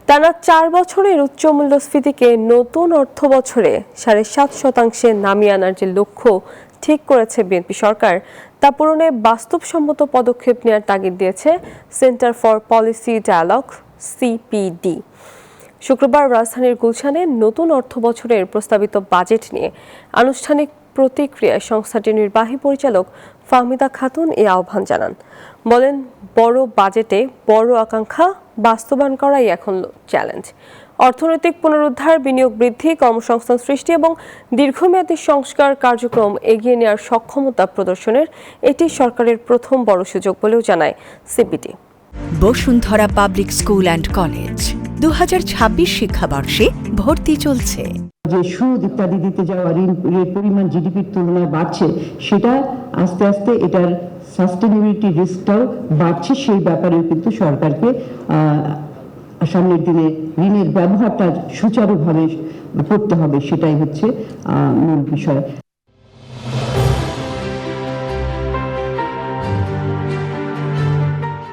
টানা ৪ বছরের উচ্চ মূল্যস্ফীতিকে নতুন অর্থবছরে ৭.৫% নামিয়ে আনার যে লক্ষ্য ঠিক করেছে বিএনপি সরকার, তা পূরণে বাস্তবসম্মত পদক্ষেপ নেওয়ার তাগিদ দিয়েছে Centre for Policy Dialogue CPD. শুক্রবার রাজধানীর গুলশানে নতুন অর্থবছরের প্রস্তাবিত বাজেট নিয়ে আনুষ্ঠানিক প্রতিক্রিয়ায় সংস্থাটির নির্বাহী পরিচালক ফাহমিদা খাতুন এই আহ্বান জানান। বলেন, বড় বাজেটে বড় আকাঙ্ক্ষা বাস্তবায়ন করাই এখন চ্যালেঞ্জ। অর্থনৈতিক পুনরুদ্ধার, বিনিয়োগ বৃদ্ধি, কর্মসংস্থান সৃষ্টি এবং দীর্ঘমেয়াদী সংস্কার কার্যক্রম এগিয়ে নেওয়ার সক্ষমতা প্রদর্শনের এটি সরকারের প্রথম বড় সুযোগ বলেও জানায় CPD. Bashundhara public school and college 2026 শিক্ষাবর্ষে ভর্তি চলছে। যে সুদ ইত্যাদি দিতে যাওয়া ঋণের পরিমাণ জিডিপির তুলনায় বাড়ছে, সেটা আস্তে আস্তে এটার সাস্টেনেবিলিটি রিস্কটাও বাড়ছে। সেই ব্যাপারেও কিন্তু সরকারকে সামনের দিনে ঋণের ব্যবহারটা সুচারুভাবে করতে হবে, সেটাই হচ্ছে মূল বিষয়।